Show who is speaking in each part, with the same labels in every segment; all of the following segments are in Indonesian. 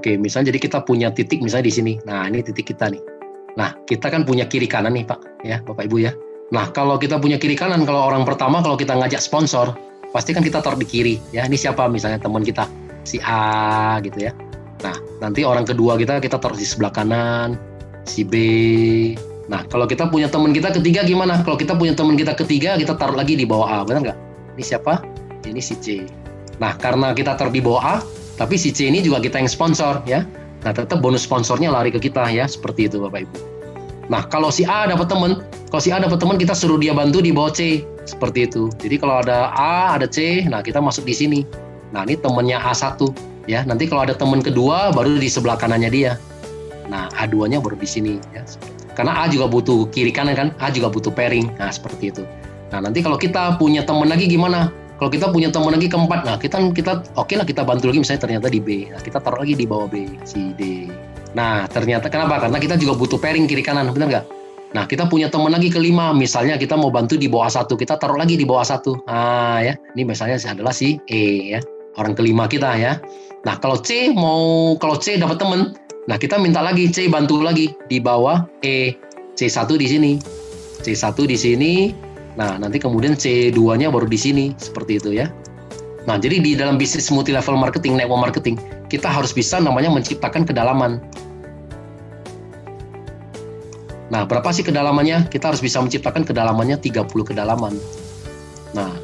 Speaker 1: Oke, misalnya jadi kita punya titik misalnya di sini. Nah, ini titik kita nih. Nah, kita kan punya kiri kanan nih, Pak, ya, Bapak Ibu ya. Nah, kalau kita punya kiri kanan, kalau orang pertama kalau kita ngajak sponsor, pasti kan kita taruh di kiri, ya. Ini siapa misalnya teman kita, si A gitu ya. Nah, nanti orang kedua kita taruh di sebelah kanan, si B. Nah, kalau kita punya teman kita ketiga gimana? Kalau kita punya teman kita ketiga, kita taruh lagi di bawah A, benar nggak? Ini siapa? Ini si C. Nah, karena kita taruh di bawah A, tapi si C ini juga kita yang sponsor, ya. Nah, tetap bonus sponsornya lari ke kita, ya. Seperti itu, Bapak Ibu. Nah, kalau si A dapat teman, kita suruh dia bantu di bawah C. Seperti itu. Jadi kalau ada A, ada C, nah kita masuk di sini. Nah, ini temannya A1, ya. Nanti kalau ada teman kedua, baru di sebelah kanannya dia. Nah, A2-nya baru di sini, ya. Karena A juga butuh kiri kanan kan, A juga butuh pairing. Nah, seperti itu. Nah, nanti kalau kita punya teman lagi gimana? Kalau kita punya teman lagi keempat, nah kita oke lah kita bantu lagi misalnya ternyata di B. Nah, kita taruh lagi di bawah B, si D. Nah, ternyata kenapa? Karena kita juga butuh pairing kiri kanan, benar nggak? Nah, kita punya teman lagi kelima, misalnya kita mau bantu di bawah A1, kita taruh lagi di bawah A1. Nah, ya, ini misalnya adalah si E, ya, orang kelima kita ya. Nah, kalau C dapat teman, nah kita minta lagi C bantu lagi di bawah E, C1 di sini, C1 di sini. Nah, nanti kemudian C2-nya baru di sini, seperti itu ya. Nah, jadi di dalam bisnis multi level marketing, network marketing, kita harus bisa namanya menciptakan kedalaman. Nah, berapa sih kedalamannya? Kita harus bisa menciptakan kedalamannya 30 kedalaman. Nah,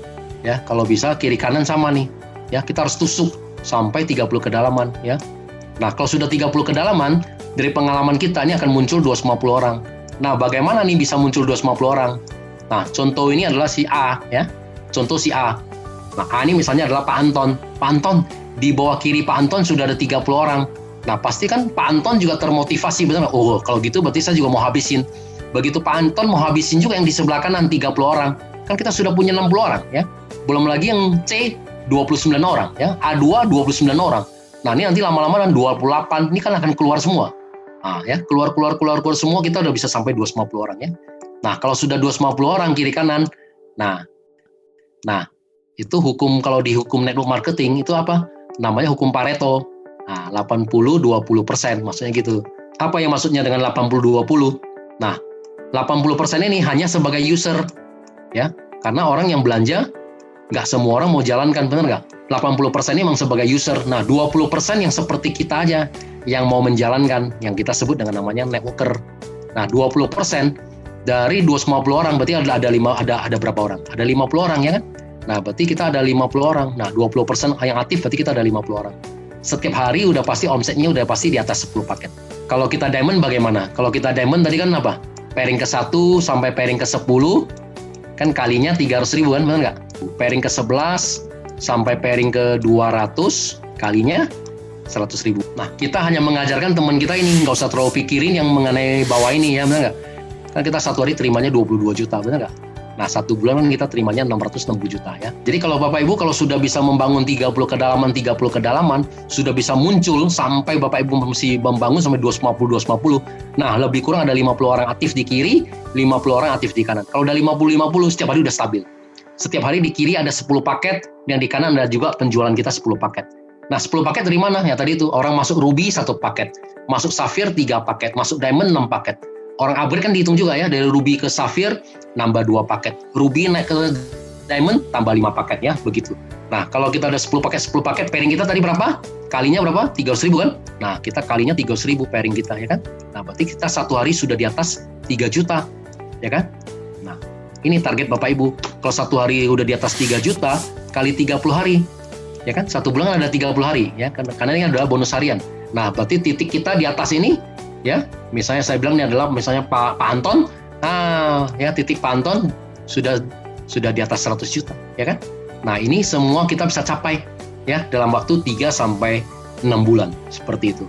Speaker 1: ya, kalau bisa kiri kanan sama nih. Ya, kita harus tusuk sampai 30 kedalaman, ya. Nah, kalau sudah 30 kedalaman, dari pengalaman kita ini akan muncul 250 orang. Nah, bagaimana nih bisa muncul 250 orang? Nah, contoh ini adalah si A, ya. Contoh si A. Nah, A ini misalnya adalah Pak Anton. Pak Anton, di bawah kiri Pak Anton sudah ada 30 orang. Nah, pasti kan Pak Anton juga termotivasi, benar nggak? Oh, kalau gitu berarti saya juga mau habisin. Begitu Pak Anton mau habisin juga yang di sebelah kanan 30 orang. Kan kita sudah punya 60 orang, ya. Belum lagi yang C, 29 orang, ya. A2, 29 orang. Nah, ini nanti lama-lama dan 28, ini kan akan keluar semua. Nah, ya, keluar semua, kita udah bisa sampai 250 orang, ya. Nah, kalau sudah 250 orang kiri kanan, nah, itu kalau di hukum network marketing itu apa? Namanya hukum Pareto. Nah, 80-20%, maksudnya gitu. Apa yang maksudnya dengan 80-20? Nah, 80% ini hanya sebagai user, ya. Karena orang yang belanja, nggak semua orang mau jalankan, benar nggak? 80% ini memang sebagai user. Nah, 20% yang seperti kita aja, yang mau menjalankan, yang kita sebut dengan namanya networker. Nah, 20% dari 250 orang, berarti ada berapa orang? Ada 50 orang, ya kan? Nah, berarti kita ada 50 orang. Nah, 20% yang aktif, berarti kita ada 50 orang. Setiap hari udah pasti omsetnya udah pasti di atas 10 paket. Kalau kita diamond bagaimana? Kalau kita diamond tadi kan apa? Pairing ke 1 sampai pairing ke 10, kan kalinya 300.000 kan, benar nggak? Pairing ke 11 sampai pairing ke 200, kalinya 100.000. Nah, kita hanya mengajarkan teman kita ini, nggak usah terlalu pikirin yang mengenai bawah ini, ya, benar nggak? Kan kita satu hari terimanya 22 juta, benar nggak? Nah, satu bulan kan kita terimanya 660 juta, ya. Jadi kalau Bapak Ibu kalau sudah bisa membangun 30 kedalaman, sudah bisa muncul sampai Bapak Ibu mesti membangun sampai 250. Nah, lebih kurang ada 50 orang aktif di kiri, 50 orang aktif di kanan. Kalau udah 50 setiap hari udah stabil. Setiap hari di kiri ada 10 paket, dan di kanan ada juga penjualan kita 10 paket. Nah, 10 paket dari mana? Ya tadi itu, orang masuk Ruby 1 paket, masuk Sapphire 3 paket, masuk Diamond 6 paket. Orang upgrade kan dihitung juga ya, dari Ruby ke Sapphire nambah 2 paket. Ruby naik ke Diamond tambah 5 paket ya, begitu. Nah, kalau kita ada 10 paket, pairing kita tadi berapa? Kalinya berapa? 300.000 kan? Nah, kita kalinya 300.000 pairing kita, ya kan? Nah, berarti kita satu hari sudah di atas 3 juta, ya kan? Nah, ini target Bapak Ibu. Kalau satu hari udah di atas 3 juta, kali 30 hari, ya kan? Satu bulan ada 30 hari, ya, karena ini adalah bonus harian. Nah, berarti titik kita di atas ini, ya, misalnya saya bilang ini adalah misalnya Pak Anton, ya titik Pak Anton sudah di atas 100 juta, ya kan? Nah, ini semua kita bisa capai, ya, dalam waktu 3 sampai 6 bulan, seperti itu.